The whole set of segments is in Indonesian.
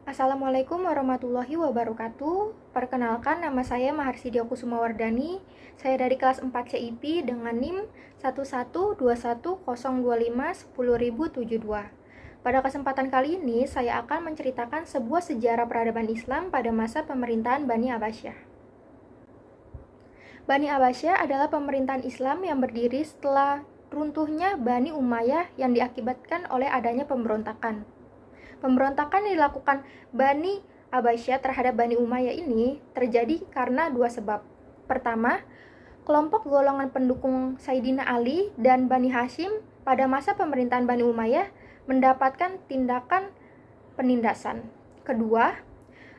Assalamualaikum warahmatullahi wabarakatuh. Perkenalkan, nama saya Maharsidya Kusumawardani. Saya dari kelas 4 CIP dengan NIM 1121025-10072. Pada kesempatan kali ini, saya akan menceritakan sebuah sejarah peradaban Islam pada masa pemerintahan Bani Abbasiyah. Bani Abbasiyah adalah pemerintahan Islam yang berdiri setelah runtuhnya Bani Umayyah yang diakibatkan oleh adanya pemberontakan. Pemberontakan yang dilakukan Bani Abbasiyah terhadap Bani Umayyah ini terjadi karena dua sebab. Pertama, kelompok golongan pendukung Sayyidina Ali dan Bani Hashim pada masa pemerintahan Bani Umayyah mendapatkan tindakan penindasan. Kedua,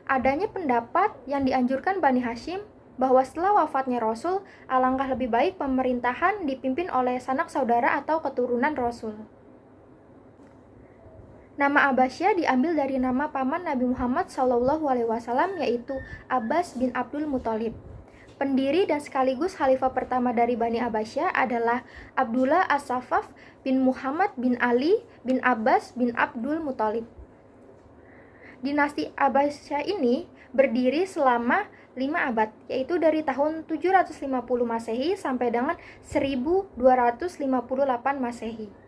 adanya pendapat yang dianjurkan Bani Hashim bahwa setelah wafatnya Rasul, alangkah lebih baik pemerintahan dipimpin oleh sanak saudara atau keturunan Rasul. Nama Abbasiyah diambil dari nama paman Nabi Muhammad SAW, yaitu Abbas bin Abdul Muthalib. Pendiri dan sekaligus khalifah pertama dari Bani Abbasiyah adalah Abdullah As-Saffaf bin Muhammad bin Ali bin Abbas bin Abdul Muthalib. Dinasti Abbasiyah ini berdiri selama 5 abad, yaitu dari tahun 750 Masehi sampai dengan 1258 Masehi.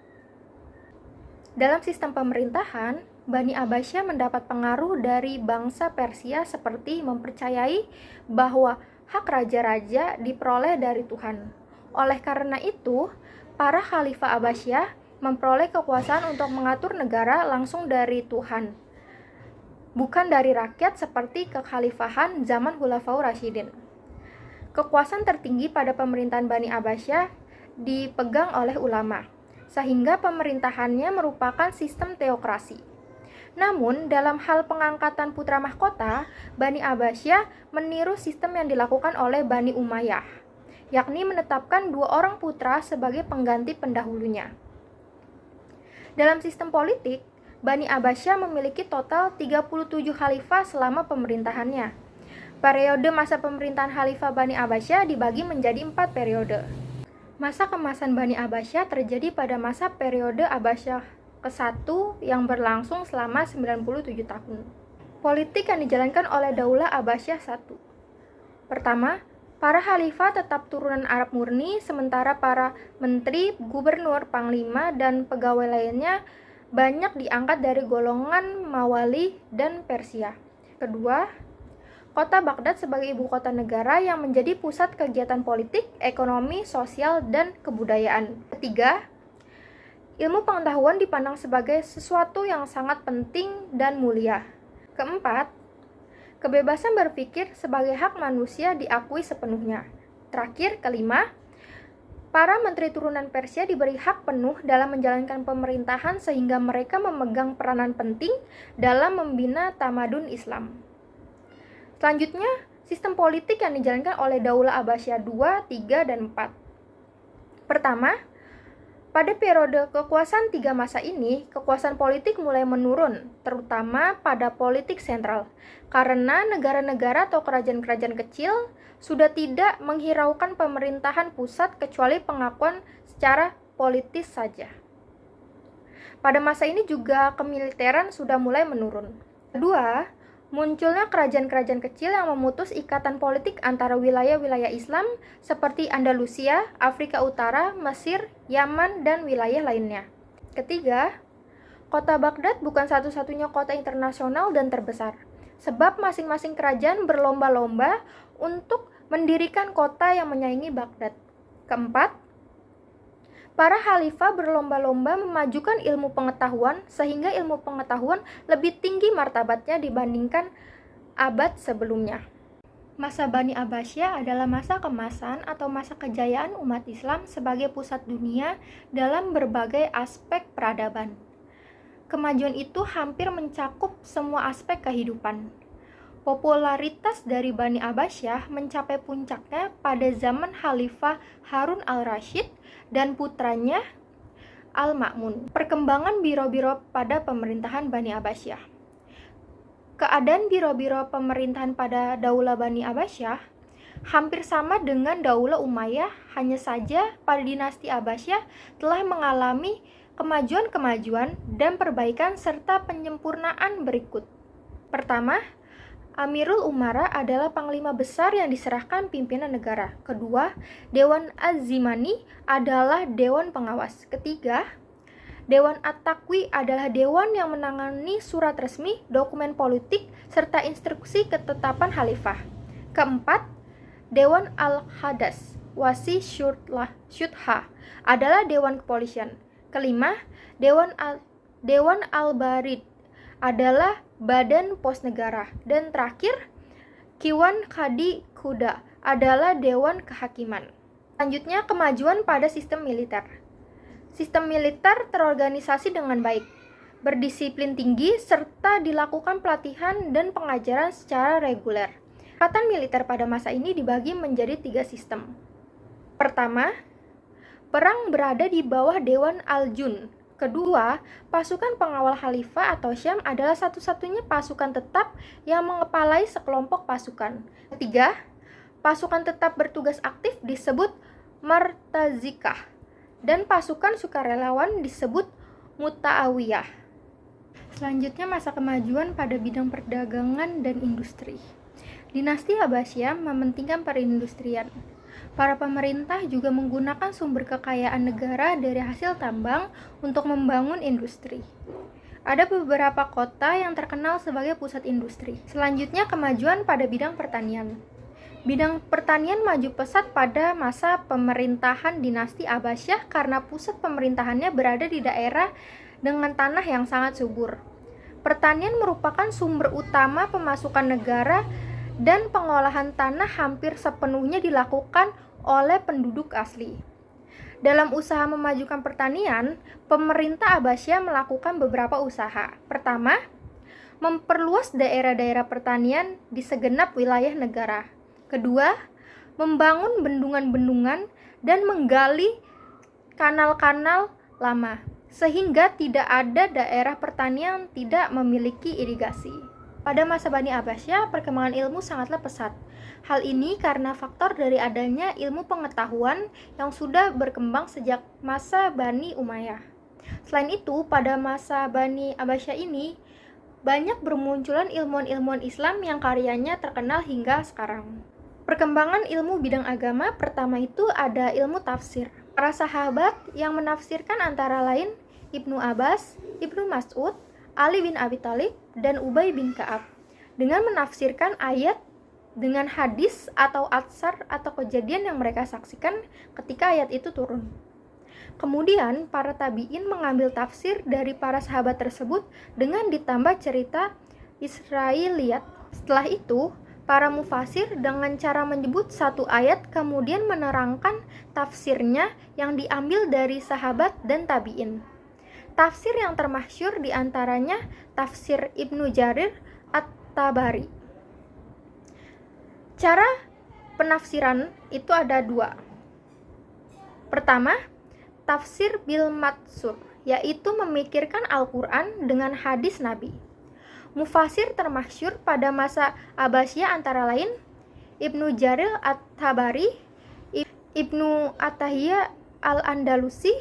Dalam sistem pemerintahan, Bani Abbasiyah mendapat pengaruh dari bangsa Persia seperti mempercayai bahwa hak raja-raja diperoleh dari Tuhan. Oleh karena itu, para khalifah Abbasiyah memperoleh kekuasaan untuk mengatur negara langsung dari Tuhan, bukan dari rakyat seperti kekhalifahan zaman Khulafaur Rasyidin. Kekuasaan tertinggi pada pemerintahan Bani Abbasiyah dipegang oleh ulama, sehingga pemerintahannya merupakan sistem teokrasi. Namun, dalam hal pengangkatan putra mahkota, Bani Abbasiyah meniru sistem yang dilakukan oleh Bani Umayyah, yakni menetapkan 2 orang putra sebagai pengganti pendahulunya. Dalam sistem politik, Bani Abbasiyah memiliki total 37 khalifah selama pemerintahannya. Periode masa pemerintahan khalifah Bani Abbasiyah dibagi menjadi 4 periode. Masa kemasan Bani Abbasiyah terjadi pada masa periode Abbasiyah ke-1 yang berlangsung selama 97 tahun. Politik yang dijalankan oleh Daulah Abbasiyah I. Pertama, para khalifah tetap turunan Arab murni, sementara para menteri, gubernur, panglima, dan pegawai lainnya banyak diangkat dari golongan Mawali dan Persia. Kedua, Kota Baghdad sebagai ibu kota negara yang menjadi pusat kegiatan politik, ekonomi, sosial, dan kebudayaan. Ketiga, ilmu pengetahuan dipandang sebagai sesuatu yang sangat penting dan mulia. Keempat, kebebasan berpikir sebagai hak manusia diakui sepenuhnya. Terakhir, kelima, para menteri turunan Persia diberi hak penuh dalam menjalankan pemerintahan sehingga mereka memegang peranan penting dalam membina tamadun Islam. Selanjutnya, sistem politik yang dijalankan oleh Daulah Abbasiyah II, III, dan IV. Pertama, pada periode kekuasaan 3 masa ini, kekuasaan politik mulai menurun, terutama pada politik sentral, karena negara-negara atau kerajaan-kerajaan kecil sudah tidak menghiraukan pemerintahan pusat kecuali pengakuan secara politis saja. Pada masa ini juga kemiliteran sudah mulai menurun. Kedua, munculnya kerajaan-kerajaan kecil yang memutus ikatan politik antara wilayah-wilayah Islam seperti Andalusia, Afrika Utara, Mesir, Yaman, dan wilayah lainnya. Ketiga, kota Baghdad bukan satu-satunya kota internasional dan terbesar, sebab masing-masing kerajaan berlomba-lomba untuk mendirikan kota yang menyaingi Baghdad. Keempat, para khalifah berlomba-lomba memajukan ilmu pengetahuan sehingga ilmu pengetahuan lebih tinggi martabatnya dibandingkan abad sebelumnya. Masa Bani Abbasiyah adalah masa kemasan atau masa kejayaan umat Islam sebagai pusat dunia dalam berbagai aspek peradaban. Kemajuan itu hampir mencakup semua aspek kehidupan. Popularitas dari Bani Abbasiyah mencapai puncaknya pada zaman Khalifah Harun al-Rasyid dan putranya Al-Ma'mun. Perkembangan biro-biro pada pemerintahan Bani Abbasiyah. Keadaan biro-biro pemerintahan pada Daulah Bani Abbasiyah hampir sama dengan Daulah Umayyah, hanya saja pada dinasti Abbasiyah telah mengalami kemajuan-kemajuan dan perbaikan serta penyempurnaan berikut. Pertama, Amirul Umara adalah panglima besar yang diserahkan pimpinan negara. Kedua, Dewan Az-Zimani adalah dewan pengawas. Ketiga, Dewan At-Taqwi adalah dewan yang menangani surat resmi, dokumen politik, serta instruksi ketetapan khalifah. Keempat, Dewan Al-Hadas Wasi Syudha adalah dewan kepolisian. Kelima, Dewan Al-Barid adalah badan pos negara. Dan terakhir, Kiwan Khadi Kuda adalah dewan kehakiman. Selanjutnya, kemajuan pada sistem militer. Sistem militer terorganisasi dengan baik, berdisiplin tinggi, serta dilakukan pelatihan dan pengajaran secara reguler. Angkatan militer pada masa ini dibagi menjadi 3 sistem. Pertama, perang berada di bawah Dewan Al-Jun. Kedua, pasukan pengawal khalifah atau Syam adalah satu-satunya pasukan tetap yang mengepalai sekelompok pasukan. Ketiga, pasukan tetap bertugas aktif disebut Martazikah, dan pasukan sukarelawan disebut Muta'awiyah. Selanjutnya, masa kemajuan pada bidang perdagangan dan industri. Dinasti Abbasiyah mementingkan perindustrian. Para pemerintah juga menggunakan sumber kekayaan negara dari hasil tambang untuk membangun industri. Ada beberapa kota yang terkenal sebagai pusat industri. Selanjutnya, kemajuan pada bidang pertanian. Bidang pertanian maju pesat pada masa pemerintahan dinasti Abbasiyah karena pusat pemerintahannya berada di daerah dengan tanah yang sangat subur. Pertanian merupakan sumber utama pemasukan negara dan pengolahan tanah hampir sepenuhnya dilakukan oleh penduduk asli. Dalam usaha memajukan pertanian, pemerintah Abbasiyah melakukan beberapa usaha. Pertama, memperluas daerah-daerah pertanian di segenap wilayah negara. Kedua, membangun bendungan-bendungan dan menggali kanal-kanal lama, sehingga tidak ada daerah pertanian yang tidak memiliki irigasi. Pada masa Bani Abbasiyah, perkembangan ilmu sangatlah pesat. Hal ini karena faktor dari adanya ilmu pengetahuan yang sudah berkembang sejak masa Bani Umayyah. Selain itu, pada masa Bani Abbasiyah ini, banyak bermunculan ilmuwan-ilmuwan Islam yang karyanya terkenal hingga sekarang. Perkembangan ilmu bidang agama pertama itu ada ilmu tafsir. Para sahabat yang menafsirkan antara lain Ibnu Abbas, Ibnu Mas'ud, Ali bin Abi Thalib, dan Ubay bin Ka'ab, dengan menafsirkan ayat dengan hadis atau atsar atau kejadian yang mereka saksikan ketika ayat itu turun. Kemudian para tabi'in mengambil tafsir dari para sahabat tersebut dengan ditambah cerita Israiliyat. Setelah itu, para mufasir dengan cara menyebut satu ayat kemudian menerangkan tafsirnya yang diambil dari sahabat dan tabi'in. Tafsir yang termasyhur diantaranya tafsir Ibnu Jarir At-Tabari. Cara penafsiran itu ada 2. Pertama, tafsir bil matsur, yaitu memikirkan Al-Quran dengan hadis Nabi. Mufasir termasyhur pada masa Abbasiyah antara lain Ibnu Jarir At-Tabari, Ibnu Atahiyah Al-Andalusi,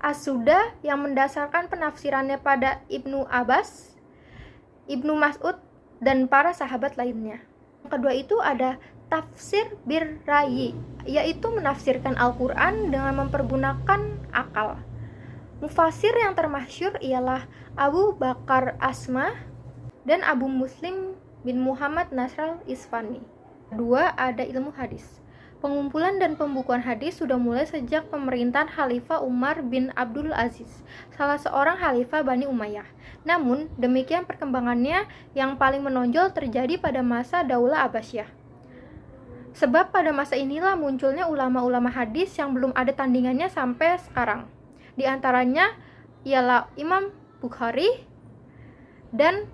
As-Suda yang mendasarkan penafsirannya pada Ibnu Abbas, Ibnu Mas'ud, dan para sahabat lainnya. Yang kedua itu ada tafsir bir-ra'yi, yaitu menafsirkan Al-Quran dengan mempergunakan akal. Mufasir yang termasyhur ialah Abu Bakar Asma dan Abu Muslim bin Muhammad Nasral Isfani. Kedua ada ilmu hadis. Pengumpulan dan pembukuan hadis sudah mulai sejak pemerintahan Khalifah Umar bin Abdul Aziz, salah seorang khalifah Bani Umayyah. Namun, demikian perkembangannya yang paling menonjol terjadi pada masa Daulah Abbasiyah. Sebab pada masa inilah munculnya ulama-ulama hadis yang belum ada tandingannya sampai sekarang. Di antaranya ialah Imam Bukhari dan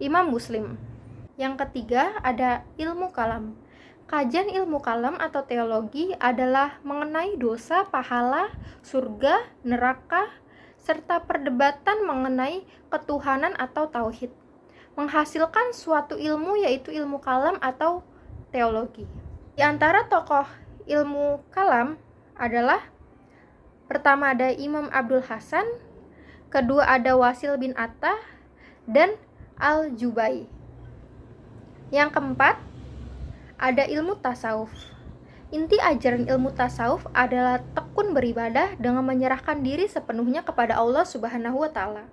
Imam Muslim. Yang ketiga ada ilmu kalam. Kajian ilmu kalam atau teologi adalah mengenai dosa, pahala, surga, neraka, serta perdebatan mengenai ketuhanan atau tauhid. Menghasilkan suatu ilmu yaitu ilmu kalam atau teologi. Di antara tokoh ilmu kalam adalah pertama ada Imam Abdul Hasan, kedua ada Wasil bin Attah, dan Al-Jubai. Yang keempat, ada ilmu tasawuf. Inti ajaran ilmu tasawuf adalah tekun beribadah dengan menyerahkan diri sepenuhnya kepada Allah Subhanahu wa Ta'ala,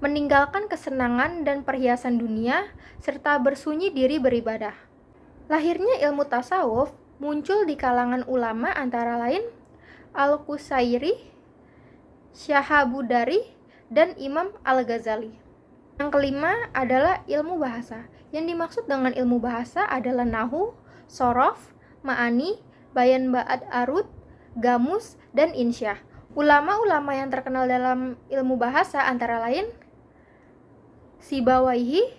meninggalkan kesenangan dan perhiasan dunia, serta bersunyi diri beribadah. Lahirnya ilmu tasawuf muncul di kalangan ulama antara lain Al-Qusairi, Syahabudari, dan Imam Al-Ghazali. Yang kelima adalah ilmu bahasa. Yang dimaksud dengan ilmu bahasa adalah nahu, sorof, ma'ani, bayan ba'ad arud, gamus, dan insyah. Ulama-ulama yang terkenal dalam ilmu bahasa antara lain Sibawaihi,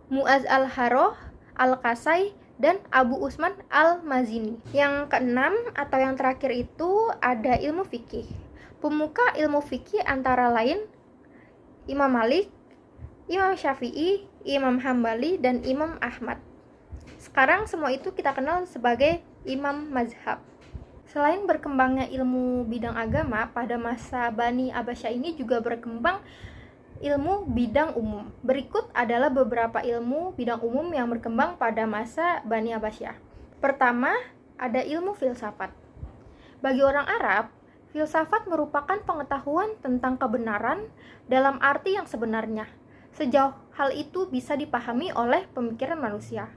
Mu'az al-Haroh, Al-Kasai, dan Abu Usman al-Mazini. Yang keenam atau yang terakhir itu ada ilmu fikih. Pemuka ilmu fikih antara lain Imam Malik, Imam Syafi'i, Imam Hambali, dan Imam Ahmad. Sekarang semua itu kita kenal sebagai imam mazhab. Selain berkembangnya ilmu bidang agama, pada masa Bani Abbasiyah ini juga berkembang ilmu bidang umum. Berikut adalah beberapa ilmu bidang umum yang berkembang pada masa Bani Abbasiyah. Pertama, ada ilmu filsafat. Bagi orang Arab, filsafat merupakan pengetahuan tentang kebenaran dalam arti yang sebenarnya, sejauh hal itu bisa dipahami oleh pemikiran manusia.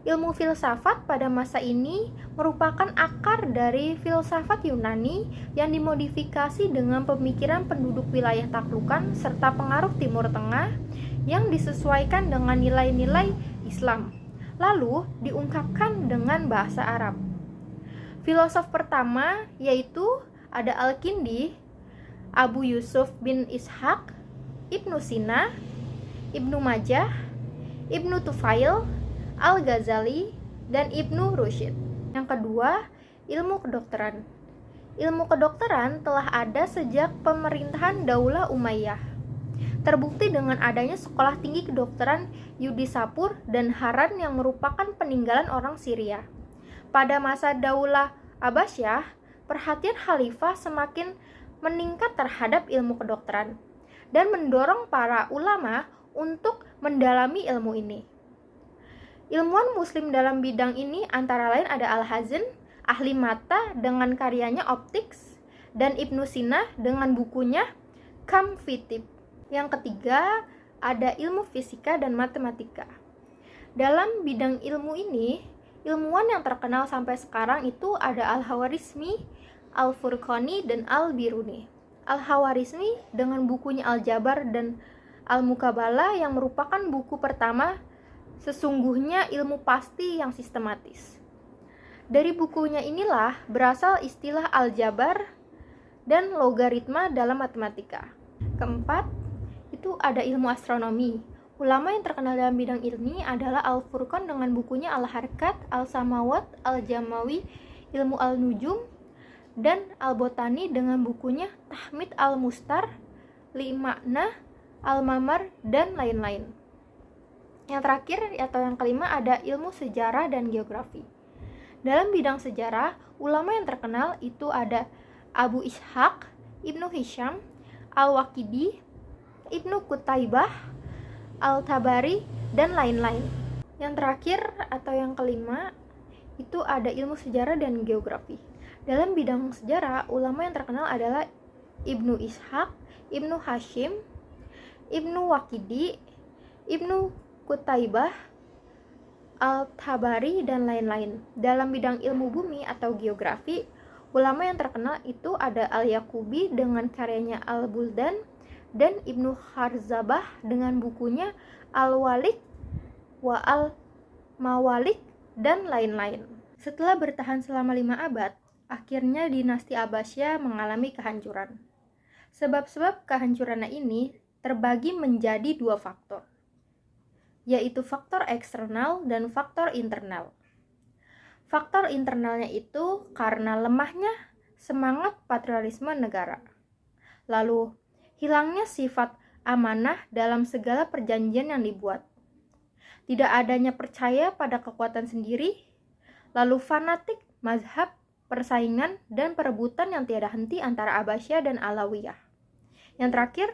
Ilmu filsafat pada masa ini merupakan akar dari filsafat Yunani yang dimodifikasi dengan pemikiran penduduk wilayah taklukan serta pengaruh Timur Tengah yang disesuaikan dengan nilai-nilai Islam, lalu diungkapkan dengan bahasa Arab. Filosof pertama yaitu ada Al-Kindi, Abu Yusuf bin Ishaq, Ibnu Sina, Ibnu Majah, Ibnu Tufail, Al-Ghazali, dan Ibnu Rushd. Yang kedua, ilmu kedokteran. Ilmu kedokteran telah ada sejak pemerintahan Daulah Umayyah. Terbukti dengan adanya sekolah tinggi kedokteran Yudhisapur dan Haran yang merupakan peninggalan orang Syria. Pada masa Daulah Abbasiyah, perhatian khalifah semakin meningkat terhadap ilmu kedokteran dan mendorong para ulama untuk mendalami ilmu ini. Ilmuwan muslim dalam bidang ini antara lain ada Al-Hazin, ahli mata dengan karyanya Optics, dan Ibnu Sina dengan bukunya Kam Fitib. Yang ketiga ada ilmu fisika dan matematika. Dalam bidang ilmu ini, ilmuwan yang terkenal sampai sekarang itu ada Al-Khawarizmi, Al-Furqani, dan Al-Biruni. Al-Khawarizmi dengan bukunya Al-Jabar dan Al-Muqabalah yang merupakan buku pertama sesungguhnya ilmu pasti yang sistematis. Dari bukunya inilah berasal istilah Al-Jabar dan logaritma dalam matematika. Keempat, itu ada ilmu astronomi. Ulama yang terkenal dalam bidang ilmi adalah Al-Furqan dengan bukunya Al-Harkat, Al-Samawat, Al-Jamawi, Ilmu Al-Nujum, dan Al-Botani dengan bukunya Tahmid Al-Mustar, Lima'na, Al-Mamar, dan lain-lain. Yang terakhir atau yang kelima ada ilmu sejarah dan geografi. Dalam bidang sejarah, ulama yang terkenal itu ada Abu Ishaq, Ibnu Hisham, Al-Waqidi, Ibnu Qutaibah, Al-Tabari, dan lain-lain. Yang terakhir atau yang kelima itu ada ilmu sejarah dan geografi. Dalam bidang sejarah, ulama yang terkenal adalah Ibnu Ishaq, Ibnu Hashim, Ibnu Waqidi, Ibnu Qutaibah, Al-Tabari, dan lain-lain. Dalam bidang ilmu bumi atau geografi, ulama yang terkenal itu ada Al-Yaqubi dengan karyanya Al-Buldan dan Ibnu Kharzabah dengan bukunya Al-Walik wa Al-Mawalik, dan lain-lain. Setelah bertahan selama 5 abad, akhirnya dinasti Abbasiyah mengalami kehancuran. Sebab-sebab kehancurannya ini terbagi menjadi 2 faktor, yaitu faktor eksternal dan faktor internal. Faktor internalnya itu karena lemahnya semangat patriotisme negara. Lalu, hilangnya sifat amanah dalam segala perjanjian yang dibuat. Tidak adanya percaya pada kekuatan sendiri, lalu fanatik mazhab, persaingan, dan perebutan yang tiada henti antara Abbasiyah dan Alawiyah. Yang terakhir,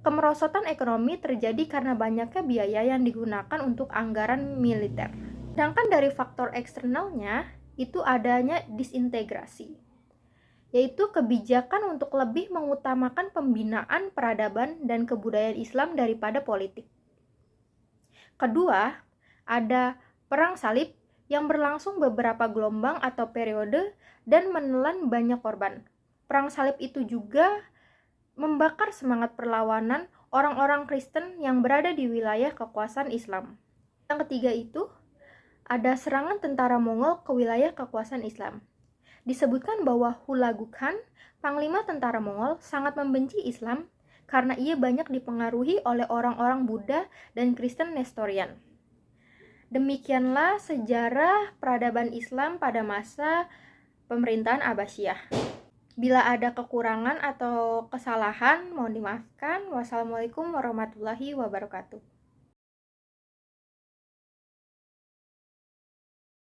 Kemerosotan ekonomi terjadi karena banyaknya biaya yang digunakan untuk anggaran militer. Sedangkan dari faktor eksternalnya, itu adanya disintegrasi, yaitu kebijakan untuk lebih mengutamakan pembinaan peradaban dan kebudayaan Islam daripada politik. Kedua, ada perang salib yang berlangsung beberapa gelombang atau periode dan menelan banyak korban. Perang salib itu juga membakar semangat perlawanan orang-orang Kristen yang berada di wilayah kekuasaan Islam. Yang ketiga itu, ada serangan tentara Mongol ke wilayah kekuasaan Islam. Disebutkan bahwa Hulagu Khan, panglima tentara Mongol, sangat membenci Islam karena ia banyak dipengaruhi oleh orang-orang Buddha dan Kristen Nestorian. Demikianlah sejarah peradaban Islam pada masa pemerintahan Abbasiyah. Bila ada kekurangan atau kesalahan, mohon dimaafkan. Wassalamualaikum warahmatullahi wabarakatuh.